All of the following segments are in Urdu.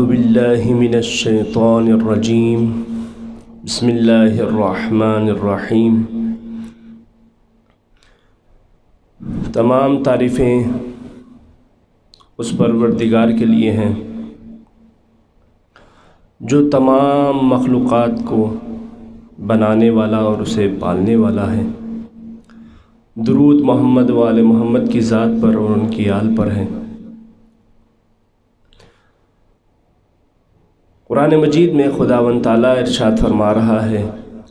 باللہ من الشیطان الرجیم بسم اللہ الرحمن الرحیم۔ تمام تعریفیں اس پروردگار کے لیے ہیں جو تمام مخلوقات کو بنانے والا اور اسے پالنے والا ہے۔ درود محمد و آل محمد کی ذات پر اور ان کی آل پر ہے۔ قرآن مجید میں خداوند تعالیٰ ارشاد فرما رہا ہے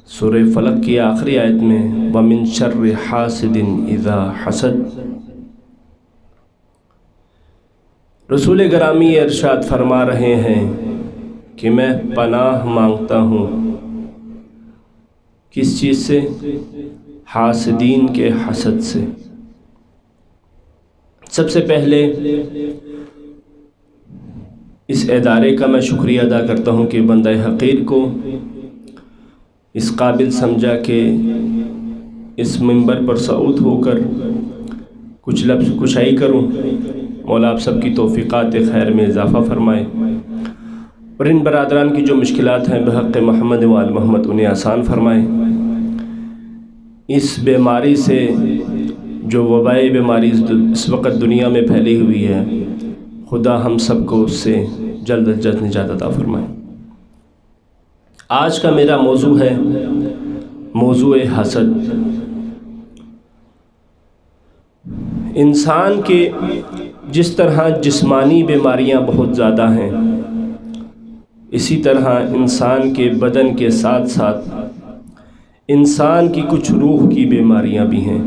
سورہ فلق کی آخری آیت میں وَمِن شَرِّ حَاسِدٍ إِذَا حَسَدَ۔ رسول گرامی ارشاد فرما رہے ہیں کہ میں پناہ مانگتا ہوں کس چیز سے؟ حاسدین کے حسد سے۔ سب سے پہلے اس ادارے کا میں شکریہ ادا کرتا ہوں کہ بندہ حقیر کو اس قابل سمجھا کہ اس منبر پر صعود ہو کر کچھ لفظ کشائی کروں۔ مولا آپ سب کی توفیقات خیر میں اضافہ فرمائے اور ان برادران کی جو مشکلات ہیں بحق محمد و آل محمد انہیں آسان فرمائے۔ اس بیماری سے جو وبائی بیماری اس وقت دنیا میں پھیلی ہوئی ہے، خدا ہم سب کو اس سے جلد از جلد نجات عطا فرمائے۔ آج کا میرا موضوع ہے موضوع حسد۔ انسان کے جس طرح جسمانی بیماریاں بہت زیادہ ہیں، اسی طرح انسان کے بدن کے ساتھ ساتھ انسان کی کچھ روح کی بیماریاں بھی ہیں۔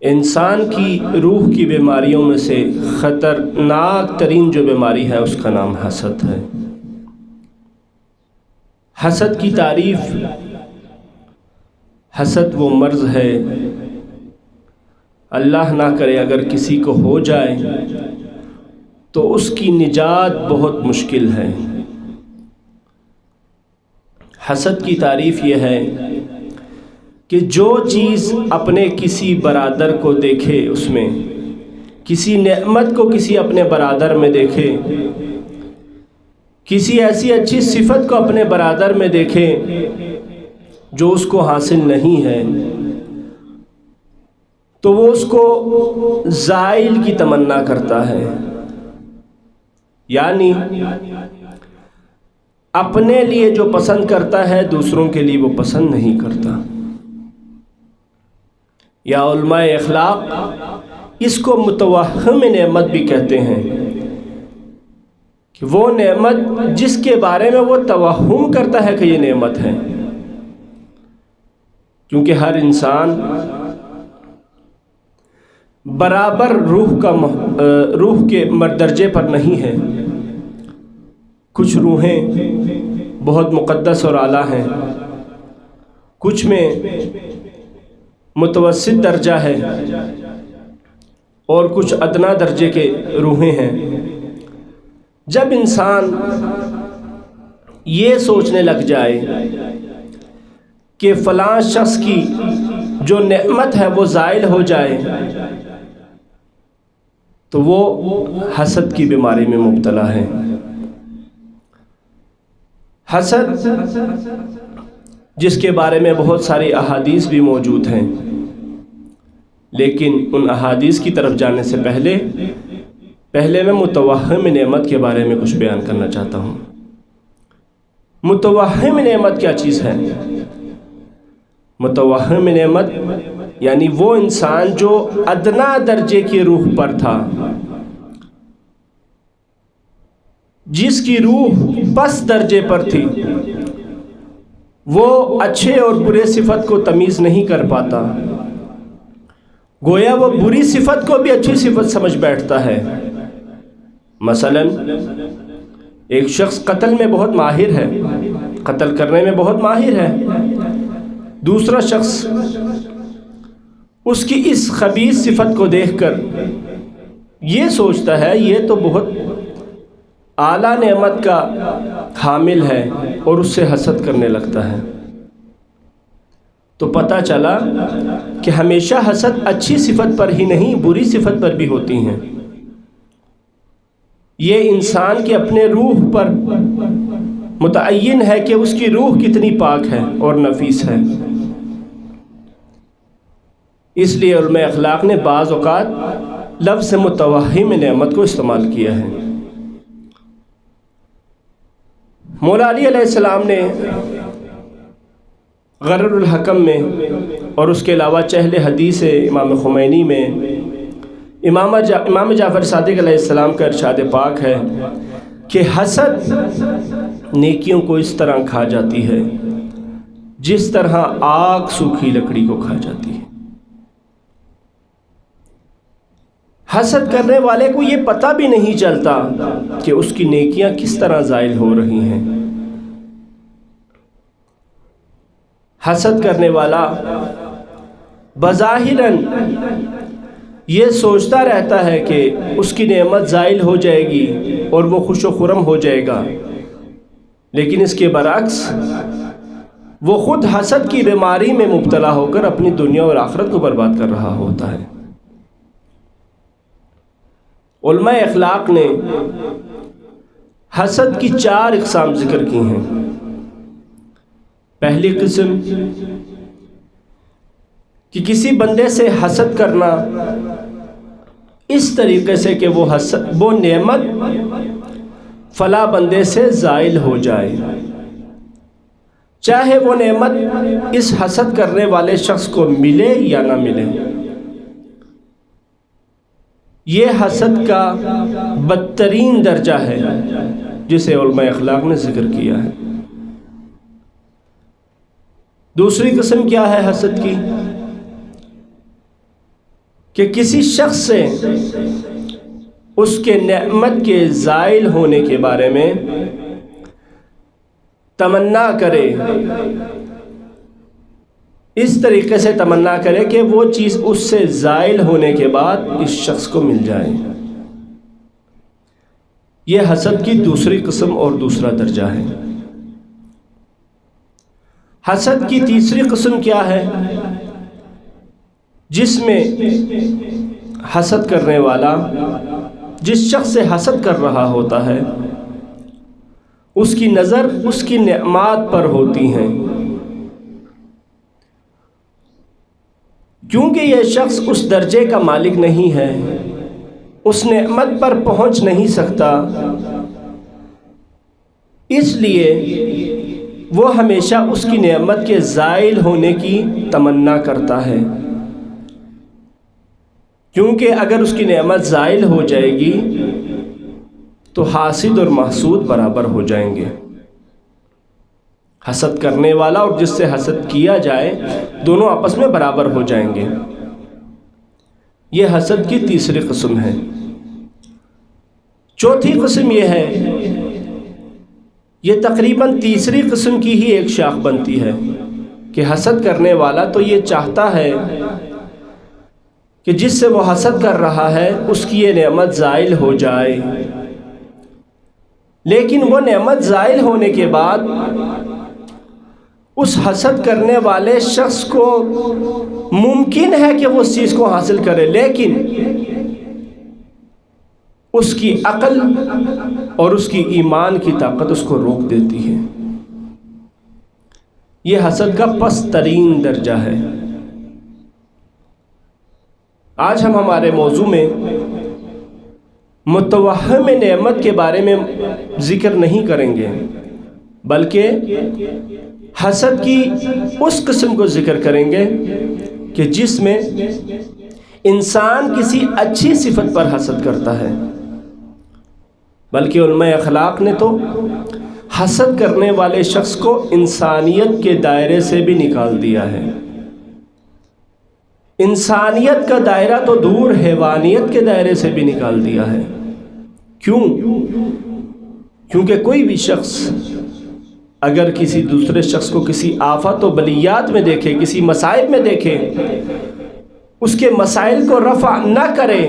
انسان کی روح کی بیماریوں میں سے خطرناک ترین جو بیماری ہے اس کا نام حسد ہے۔ حسد کی تعریف، حسد وہ مرض ہے، اللہ نہ کرے اگر کسی کو ہو جائے تو اس کی نجات بہت مشکل ہے۔ حسد کی تعریف یہ ہے کہ جو چیز اپنے کسی برادر کو دیکھے، اس میں کسی نعمت کو کسی اپنے برادر میں دیکھے، کسی ایسی اچھی صفت کو اپنے برادر میں دیکھے جو اس کو حاصل نہیں ہے، تو وہ اس کو زائل کی تمنا کرتا ہے، یعنی اپنے لیے جو پسند کرتا ہے دوسروں کے لیے وہ پسند نہیں کرتا۔ یا علماء اخلاق اس کو متوہم نعمت بھی کہتے ہیں کہ وہ نعمت جس کے بارے میں وہ توہم کرتا ہے کہ یہ نعمت ہے، کیونکہ ہر انسان برابر روح کے درجے پر نہیں ہے۔ کچھ روحیں بہت مقدس اور اعلیٰ ہیں، کچھ میں متوسط درجہ ہے اور کچھ ادنا درجے کے روحیں ہیں۔ جب انسان یہ سوچنے لگ جائے کہ فلاں شخص کی جو نعمت ہے وہ زائل ہو جائے تو وہ حسد کی بیماری میں مبتلا ہے۔ حسد جس کے بارے میں بہت ساری احادیث بھی موجود ہیں، لیکن ان احادیث کی طرف جانے سے پہلے میں متوہم نعمت کے بارے میں کچھ بیان کرنا چاہتا ہوں۔ متوہم نعمت کیا چیز ہے؟ متوہم نعمت یعنی وہ انسان جو ادنا درجے کی روح پر تھا، جس کی روح پس درجے پر تھی، وہ اچھے اور برے صفت کو تمیز نہیں کر پاتا، گویا وہ بری صفت کو بھی اچھی صفت سمجھ بیٹھتا ہے۔ مثلا ایک شخص قتل میں بہت ماہر ہے، قتل کرنے میں بہت ماہر ہے، دوسرا شخص اس کی اس خبیث صفت کو دیکھ کر یہ سوچتا ہے یہ تو بہت اعلیٰ نعمت کا حامل ہے اور اس سے حسد کرنے لگتا ہے۔ تو پتہ چلا کہ ہمیشہ حسد اچھی صفت پر ہی نہیں بری صفت پر بھی ہوتی ہیں۔ یہ انسان کے اپنے روح پر متعین ہے کہ اس کی روح کتنی پاک ہے اور نفیس ہے۔ اس لیے علماء اخلاق نے بعض اوقات لفظ متوہم نعمت کو استعمال کیا ہے۔ مولا علی علیہ السلام نے غرر الحکم میں اور اس کے علاوہ چہل حدیث امام خمینی میں امام جعفر صادق علیہ السلام کا ارشاد پاک ہے کہ حسد نیکیوں کو اس طرح کھا جاتی ہے جس طرح آگ سوکھی لکڑی کو کھا جاتی ہے۔ حسد کرنے والے کو یہ پتہ بھی نہیں چلتا کہ اس کی نیکیاں کس طرح زائل ہو رہی ہیں۔ حسد کرنے والا بظاہراً یہ سوچتا رہتا ہے کہ اس کی نعمت زائل ہو جائے گی اور وہ خوش و خرم ہو جائے گا، لیکن اس کے برعکس وہ خود حسد کی بیماری میں مبتلا ہو کر اپنی دنیا اور آخرت کو برباد کر رہا ہوتا ہے۔ علماء اخلاق نے حسد کی 4 اقسام ذکر کی ہیں۔ پہلی قسم کہ کسی بندے سے حسد کرنا اس طریقے سے کہ وہ نعمت فلاں بندے سے زائل ہو جائے، چاہے وہ نعمت اس حسد کرنے والے شخص کو ملے یا نہ ملے۔ یہ حسد کا بدترین درجہ ہے جسے علماء اخلاق نے ذکر کیا ہے۔ دوسری قسم کیا ہے حسد کی؟ کہ کسی شخص سے اس کے نعمت کے زائل ہونے کے بارے میں تمنا کرے، اس طریقے سے تمنا کرے کہ وہ چیز اس سے زائل ہونے کے بعد اس شخص کو مل جائے۔ یہ حسد کی دوسری قسم اور دوسرا درجہ ہے۔ حسد کی تیسری قسم کیا ہے؟ جس میں حسد کرنے والا جس شخص سے حسد کر رہا ہوتا ہے اس کی نظر اس کی نعمات پر ہوتی ہیں، کیونکہ یہ شخص اس درجے کا مالک نہیں ہے، اس نعمت پر پہنچ نہیں سکتا، اس لیے وہ ہمیشہ اس کی نعمت کے زائل ہونے کی تمنا کرتا ہے، کیونکہ اگر اس کی نعمت زائل ہو جائے گی تو حاسد اور محسود برابر ہو جائیں گے۔ حسد کرنے والا اور جس سے حسد کیا جائے دونوں آپس میں برابر ہو جائیں گے۔ یہ حسد کی تیسری قسم ہے۔ چوتھی قسم یہ ہے، یہ تقریباً تیسری قسم کی ہی ایک شاخ بنتی ہے کہ حسد کرنے والا تو یہ چاہتا ہے کہ جس سے وہ حسد کر رہا ہے اس کی یہ نعمت زائل ہو جائے، لیکن وہ نعمت زائل ہونے کے بعد اس حسد کرنے والے شخص کو ممکن ہے کہ وہ اس چیز کو حاصل کرے، لیکن اس کی عقل اور اس کی ایمان کی طاقت اس کو روک دیتی ہے۔ یہ حسد کا پست ترین درجہ ہے۔ آج ہم ہمارے موضوع میں متوہم نعمت کے بارے میں ذکر نہیں کریں گے، بلکہ حسد کی اس قسم کو ذکر کریں گے کہ جس میں انسان کسی اچھی صفت پر حسد کرتا ہے، بلکہ علماء اخلاق نے تو حسد کرنے والے شخص کو انسانیت کے دائرے سے بھی نکال دیا ہے۔ انسانیت کا دائرہ تو دور، حیوانیت کے دائرے سے بھی نکال دیا ہے۔ کیوں؟ کیونکہ کوئی بھی شخص اگر کسی دوسرے شخص کو کسی آفت و بلیات میں دیکھے، کسی مصائب میں دیکھے، اس کے مسائل کو رفع نہ کرے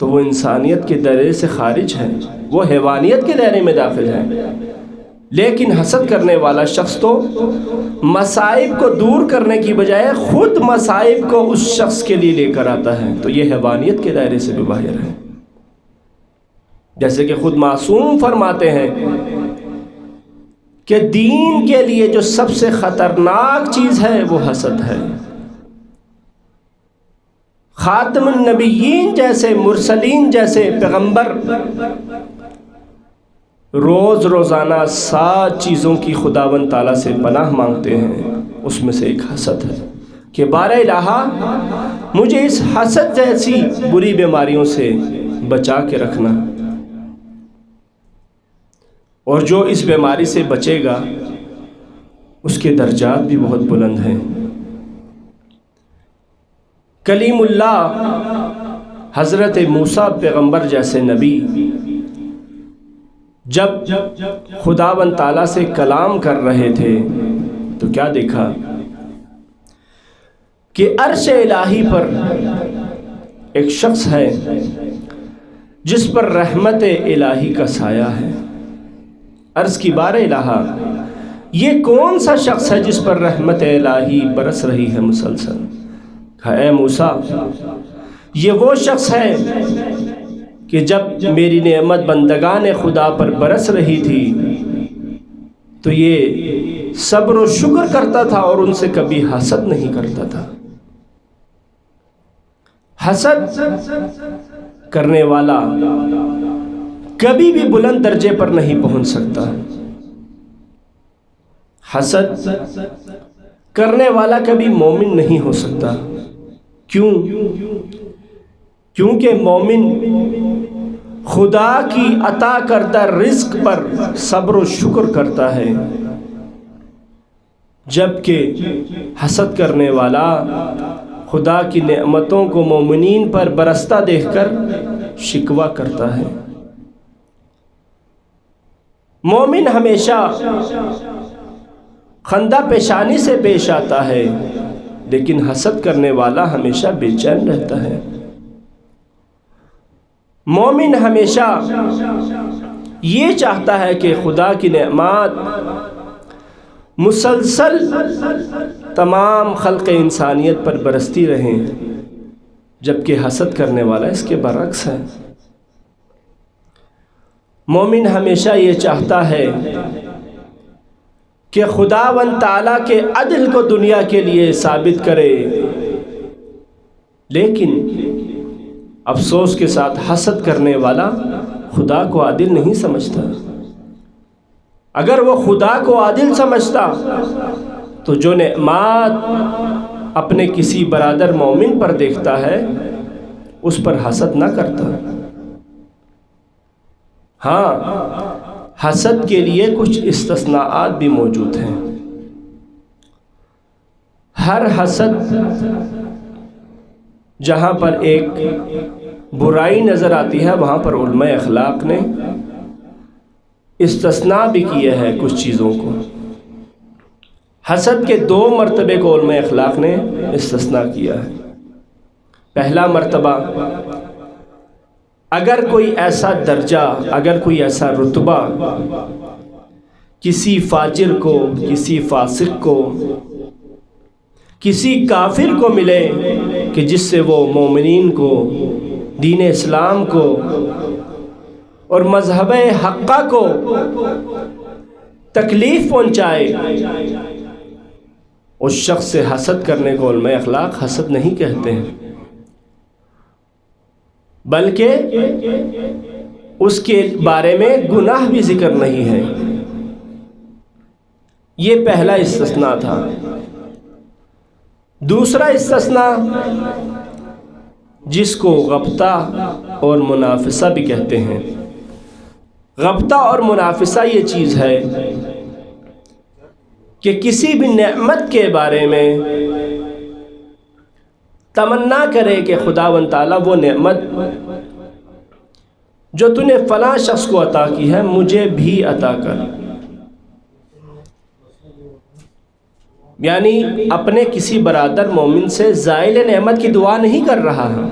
تو وہ انسانیت کے دائرے سے خارج ہے، وہ حیوانیت کے دائرے میں داخل ہے۔ لیکن حسد کرنے والا شخص تو مصائب کو دور کرنے کی بجائے خود مصائب کو اس شخص کے لیے لے کر آتا ہے، تو یہ حیوانیت کے دائرے سے بھی باہر ہے۔ جیسے کہ خود معصوم فرماتے ہیں کہ دین کے لیے جو سب سے خطرناک چیز ہے وہ حسد ہے۔ خاتم النبیین جیسے، مرسلین جیسے پیغمبر روزانہ 7 چیزوں کی خداوند تعالیٰ سے پناہ مانگتے ہیں، اس میں سے ایک حسد ہے کہ بارہ الہ مجھے اس حسد جیسی بری بیماریوں سے بچا کے رکھنا، اور جو اس بیماری سے بچے گا اس کے درجات بھی بہت بلند ہیں۔ کلیم اللہ حضرت موسیٰ پیغمبر جیسے نبی جب خداوند تعالیٰ سے کلام کر رہے تھے تو کیا دیکھا کہ عرش الہی پر ایک شخص ہے جس پر رحمت الہی کا سایہ ہے۔ عرض کی بارہ الہ یہ کون سا شخص ہے جس پر رحمت الہی برس رہی ہے مسلسل؟ کہا اے موسیٰ یہ وہ شخص ہے کہ جب میری نعمت بندگان خدا پر برس رہی تھی تو یہ صبر و شکر کرتا تھا اور ان سے کبھی حسد نہیں کرتا تھا۔ حسد کرنے والا کبھی بھی بلند درجے پر نہیں پہنچ سکتا۔ حسد کرنے والا کبھی مومن نہیں ہو سکتا۔ کیوں؟ کیونکہ مومن خدا کی عطا کردہ رزق پر صبر و شکر کرتا ہے، جبکہ حسد کرنے والا خدا کی نعمتوں کو مومنین پر برستا دیکھ کر شکوہ کرتا ہے۔ مومن ہمیشہ خندہ پیشانی سے پیش آتا ہے، لیکن حسد کرنے والا ہمیشہ بے چین رہتا ہے۔ مومن ہمیشہ یہ چاہتا ہے کہ خدا کی نعمات مسلسل تمام خلق انسانیت پر برستی رہیں، جبکہ حسد کرنے والا اس کے برعکس ہے۔ مومن ہمیشہ یہ چاہتا ہے کہ خداوند تعالیٰ کے عدل کو دنیا کے لیے ثابت کرے، لیکن افسوس کے ساتھ حسد کرنے والا خدا کو عادل نہیں سمجھتا۔ اگر وہ خدا کو عادل سمجھتا تو جو نعمات اپنے کسی برادر مومن پر دیکھتا ہے اس پر حسد نہ کرتا۔ ہاں، حسد کے لیے کچھ استثناءات بھی موجود ہیں۔ ہر حسد جہاں پر ایک برائی نظر آتی ہے وہاں پر علماء اخلاق نے استثناء بھی کیے ہیں کچھ چیزوں کو۔ حسد کے 2 مرتبے کو علماء اخلاق نے استثناء کیا ہے۔ پہلا مرتبہ، اگر کوئی ایسا درجہ، اگر کوئی ایسا رتبہ کسی فاجر کو، کسی فاسق کو، کسی کافر کو ملے کہ جس سے وہ مومنین کو، دین اسلام کو اور مذہب حقہ کو تکلیف پہنچائے، اس شخص سے حسد کرنے کو علماء اخلاق حسد نہیں کہتے ہیں، بلکہ اس کے بارے میں گناہ بھی ذکر نہیں ہے۔ یہ پہلا استثناء تھا۔ دوسرا استثناء جس کو غبطہ اور منافسہ بھی کہتے ہیں۔ غبطہ اور منافسہ یہ چیز ہے کہ کسی بھی نعمت کے بارے میں تمنا کرے کہ خداوند تعالیٰ وہ نعمت جو تو نے فلاں شخص کو عطا کی ہے مجھے بھی عطا کر۔ یعنی اپنے کسی برادر مومن سے زائل نعمت کی دعا نہیں کر رہا ہے،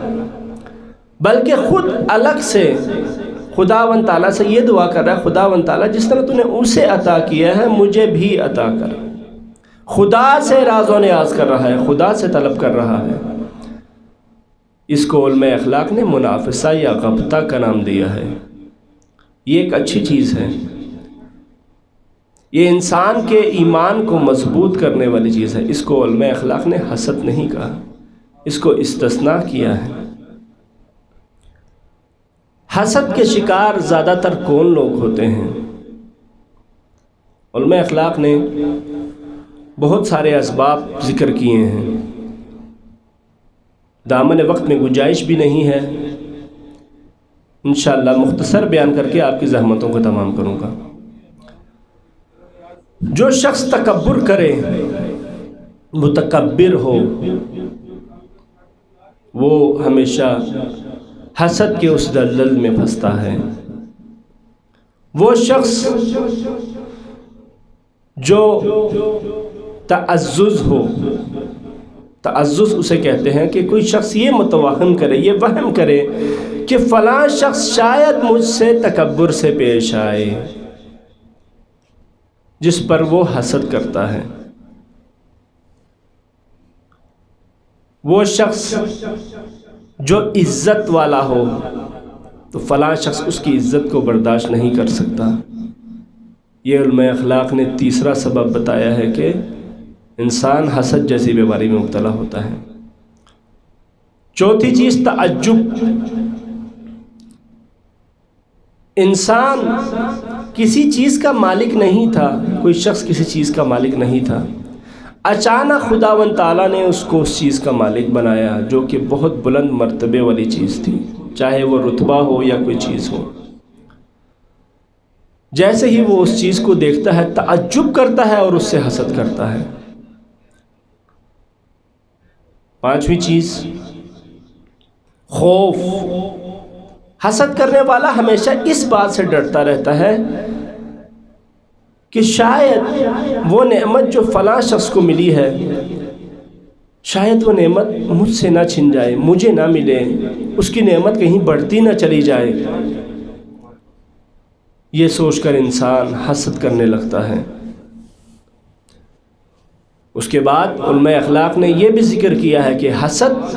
بلکہ خود الگ سے خداوند تعالیٰ سے یہ دعا کر رہا ہے، خداوند تعالیٰ جس طرح تو نے اسے عطا کیا ہے مجھے بھی عطا کر۔ خدا سے راز و نیاز کر رہا ہے، خدا سے طلب کر رہا ہے۔ اس کو علماء اخلاق نے منافسہ یا غبطہ کا نام دیا ہے۔ یہ ایک اچھی چیز ہے، یہ انسان کے ایمان کو مضبوط کرنے والی چیز ہے۔ اس کو علماء اخلاق نے حسد نہیں کہا، اس کو استثناء کیا ہے۔ حسد کے شکار زیادہ تر کون لوگ ہوتے ہیں؟ علماء اخلاق نے بہت سارے اسباب ذکر کیے ہیں، دامن وقت میں گنجائش بھی نہیں ہے، انشاءاللہ مختصر بیان کر کے آپ کی زحمتوں کو تمام کروں گا۔ جو شخص تکبر کرے، متکبر ہو، وہ ہمیشہ حسد کے اس دلدل میں پھنستا ہے۔ وہ شخص جو تعزز ہو، تعزز اسے کہتے ہیں کہ کوئی شخص یہ متوہم کرے، یہ وہم کرے کہ فلاں شخص شاید مجھ سے تکبر سے پیش آئے، جس پر وہ حسد کرتا ہے۔ وہ شخص جو عزت والا ہو تو فلاں شخص اس کی عزت کو برداشت نہیں کر سکتا۔ یہ علماء اخلاق نے تیسرا سبب بتایا ہے کہ انسان حسد جیسی بیماری میں مبتلا ہوتا ہے۔ چوتھی چیز تعجب۔ انسان کسی چیز کا مالک نہیں تھا، کوئی شخص کسی چیز کا مالک نہیں تھا، اچانک خداوند تعالیٰ نے اس کو اس چیز کا مالک بنایا، جو کہ بہت بلند مرتبے والی چیز تھی، چاہے وہ رتبہ ہو یا کوئی چیز ہو۔ جیسے ہی وہ اس چیز کو دیکھتا ہے تعجب کرتا ہے اور اس سے حسد کرتا ہے۔ پانچویں چیز خوف۔ حسد کرنے والا ہمیشہ اس بات سے ڈرتا رہتا ہے کہ شاید وہ نعمت جو فلاں شخص کو ملی ہے، شاید وہ نعمت مجھ سے نہ چھن جائے، مجھے نہ ملے، اس کی نعمت کہیں بڑھتی نہ چلی جائے۔ یہ سوچ کر انسان حسد کرنے لگتا ہے۔ اس کے بعد علماء اخلاق نے یہ بھی ذکر کیا ہے کہ حسد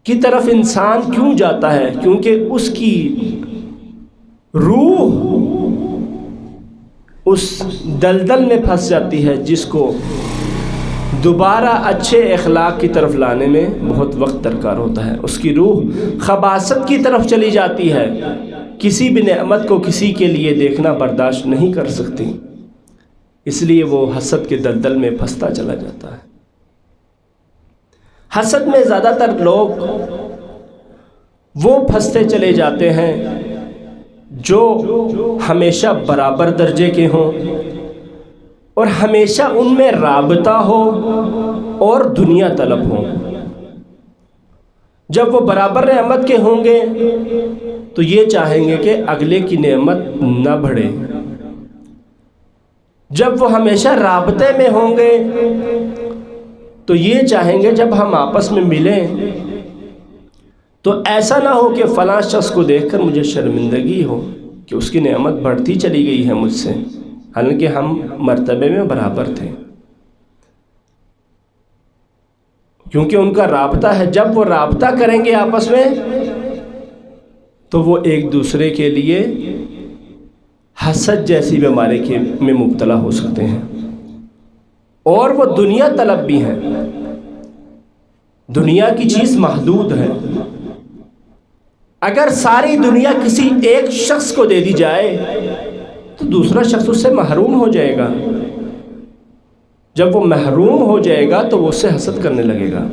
کی طرف انسان کیوں جاتا ہے، کیونکہ اس کی روح اس دلدل میں پھنس جاتی ہے جس کو دوبارہ اچھے اخلاق کی طرف لانے میں بہت وقت درکار ہوتا ہے۔ اس کی روح خباثت کی طرف چلی جاتی ہے، کسی بھی نعمت کو کسی کے لیے دیکھنا برداشت نہیں کر سکتی، اس لیے وہ حسد کے دلدل میں پھنستا چلا جاتا ہے۔ حسد میں زیادہ تر لوگ وہ پھنستے چلے جاتے ہیں جو ہمیشہ برابر درجے کے ہوں اور ہمیشہ ان میں رابطہ ہو اور دنیا طلب ہو۔ جب وہ برابر نعمت کے ہوں گے تو یہ چاہیں گے کہ اگلے کی نعمت نہ بڑھے۔ جب وہ ہمیشہ رابطے میں ہوں گے تو یہ چاہیں گے جب ہم آپس میں ملیں تو ایسا نہ ہو کہ فلاں شخص کو دیکھ کر مجھے شرمندگی ہو کہ اس کی نعمت بڑھتی چلی گئی ہے مجھ سے، حالانکہ ہم مرتبے میں برابر تھے، کیونکہ ان کا رابطہ ہے۔ جب وہ رابطہ کریں گے آپس میں تو وہ ایک دوسرے کے لیے حسد جیسی بیماری میں مبتلا ہو سکتے ہیں، اور وہ دنیا طلب بھی ہیں۔ دنیا کی چیز محدود ہے، اگر ساری دنیا کسی ایک شخص کو دے دی جائے تو دوسرا شخص اس سے محروم ہو جائے گا۔ جب وہ محروم ہو جائے گا تو وہ اس سے حسد کرنے لگے گا،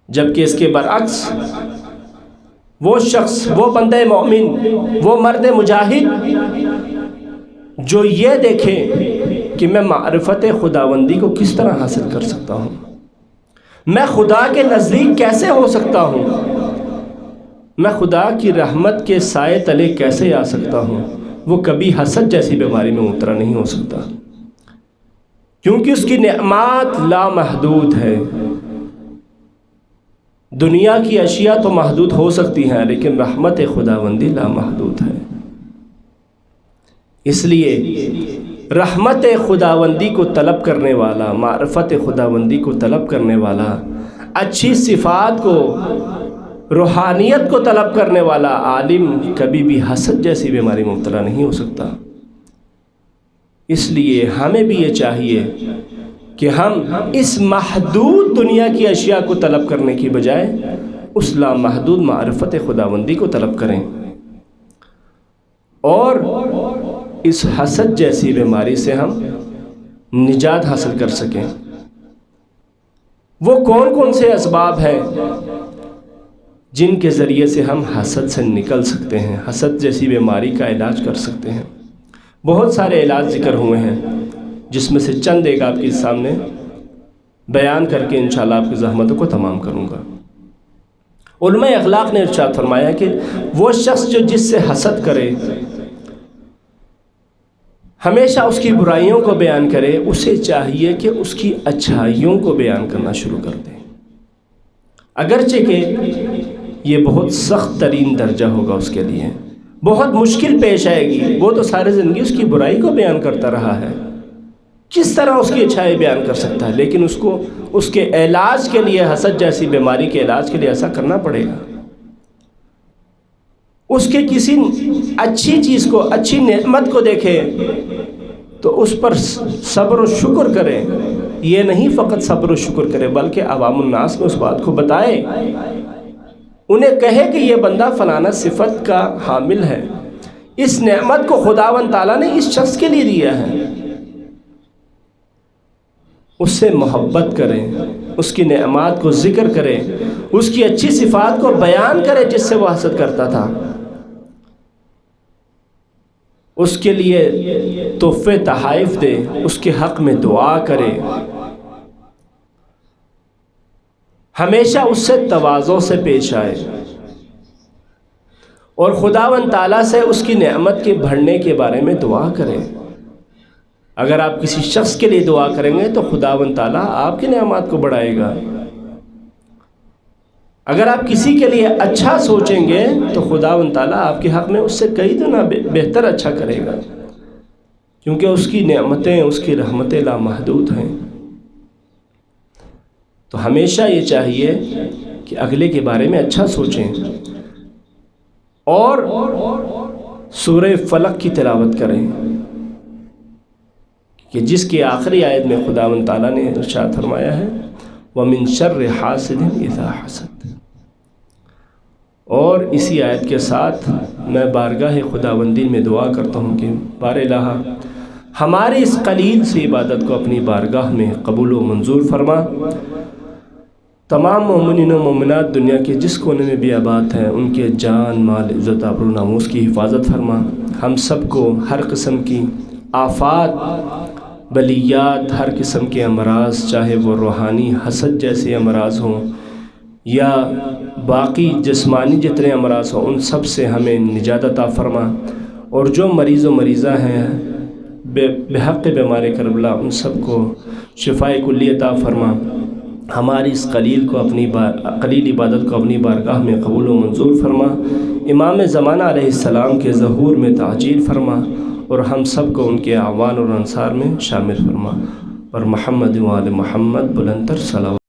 جبکہ اس کے برعکس وہ شخص، وہ بندہ مومن، وہ مرد مجاہد جو یہ دیکھے کہ میں معرفت خداوندی کو کس طرح حاصل کر سکتا ہوں، میں خدا کے نزدیک کیسے ہو سکتا ہوں، میں خدا کی رحمت کے سائے تلے کیسے آ سکتا ہوں، وہ کبھی حسد جیسی بیماری میں مبتلا نہیں ہو سکتا، کیونکہ اس کی نعمات لامحدود ہے۔ دنیا کی اشیاء تو محدود ہو سکتی ہیں لیکن رحمت خداوندی لامحدود ہے۔ اس لیے رحمت خداوندی کو طلب کرنے والا، معرفت خداوندی کو طلب کرنے والا، اچھی صفات کو روحانیت کو طلب کرنے والا عالم کبھی بھی حسد جیسی بیماری مبتلا نہیں ہو سکتا۔ اس لیے ہمیں بھی یہ چاہیے کہ ہم اس محدود دنیا کی اشیاء کو طلب کرنے کی بجائے اس لامحدود معرفت خداوندی کو طلب کریں اور اس حسد جیسی بیماری سے ہم نجات حاصل کر سکیں۔ وہ کون کون سے اسباب ہیں جن کے ذریعے سے ہم حسد سے نکل سکتے ہیں، حسد جیسی بیماری کا علاج کر سکتے ہیں؟ بہت سارے علاج ذکر ہوئے ہیں، جس میں سے چند ایک آپ کے سامنے بیان کر کے انشاءاللہ آپ کی زحمتوں کو تمام کروں گا۔ علماء اخلاق نے ارشاد فرمایا کہ وہ شخص جو جس سے حسد کرے، ہمیشہ اس کی برائیوں کو بیان کرے، اسے چاہیے کہ اس کی اچھائیوں کو بیان کرنا شروع کر دے، اگرچہ کہ یہ بہت سخت ترین درجہ ہوگا اس کے لیے، بہت مشکل پیش آئے گی۔ وہ تو ساری زندگی اس کی برائی کو بیان کرتا رہا ہے، کس طرح اس کی اچھائی بیان کر سکتا ہے؟ لیکن اس کو اس کے علاج کے لیے، حسد جیسی بیماری کے علاج کے لیے ایسا کرنا پڑے گا۔ اس کے کسی اچھی چیز کو، اچھی نعمت کو دیکھے تو اس پر صبر و شکر کرے، یہ نہیں فقط صبر و شکر کرے بلکہ عوام الناس میں اس بات کو بتائے، انہیں کہے کہ یہ بندہ فلانا صفت کا حامل ہے، اس نعمت کو خداوند تعالیٰ نے اس شخص کے لیے دیا ہے۔ اس سے محبت کریں، اس کی نعمات کو ذکر کریں، اس کی اچھی صفات کو بیان کریں جس سے وہ حسد کرتا تھا، اس کے لیے تحفے تحائف دے، اس کے حق میں دعا کرے، ہمیشہ اس سے تواضع سے پیش آئے اور خداوند تعالیٰ سے اس کی نعمت کے بڑھنے کے بارے میں دعا کرے۔ اگر آپ کسی شخص کے لیے دعا کریں گے تو خداوند تعالیٰ آپ کی نعمات کو بڑھائے گا۔ اگر آپ کسی کے لیے اچھا سوچیں گے تو خداوند تعالیٰ آپ کے حق میں اس سے کئی گنا بہتر اچھا کرے گا، کیونکہ اس کی نعمتیں، اس کی رحمتیں لامحدود ہیں۔ تو ہمیشہ یہ چاہیے کہ اگلے کے بارے میں اچھا سوچیں اور سورہ فلق کی تلاوت کریں کہ جس کی آخری آیت میں خداوند تعالیٰ نے ارشاد فرمایا ہے وَمِن شَرِّ حَاسِدٍ إِذَا حَسَدَ۔ اور اسی آیت کے ساتھ میں بارگاہ خداوندی میں دعا کرتا ہوں کہ بار الہ ہماری اس قلیل سی عبادت کو اپنی بارگاہ میں قبول و منظور فرما، تمام مومنین و مومنات دنیا کے جس کونے میں بھی آباد ہیں ان کے جان، مال، عزت، آبرو و ناموس کی حفاظت فرما، ہم سب کو ہر قسم کی آفات، بلیات، ہر قسم کے امراض، چاہے وہ روحانی حسد جیسے امراض ہوں یا باقی جسمانی جتنے امراض ہوں، ان سب سے ہمیں نجات عطا فرما، اور جو مریض و مریضہ ہیں بحق بیمار کربلا ان سب کو شفائے کلی عطا فرما، ہماری اس قلیل عبادت کو اپنی بارگاہ میں قبول و منظور فرما، امام زمانہ علیہ السلام کے ظہور میں تعجیل فرما، اور ہم سب کو ان کے اعوان اور انصار میں شامل فرما، اور محمد و آل محمد بلندتر صلوات۔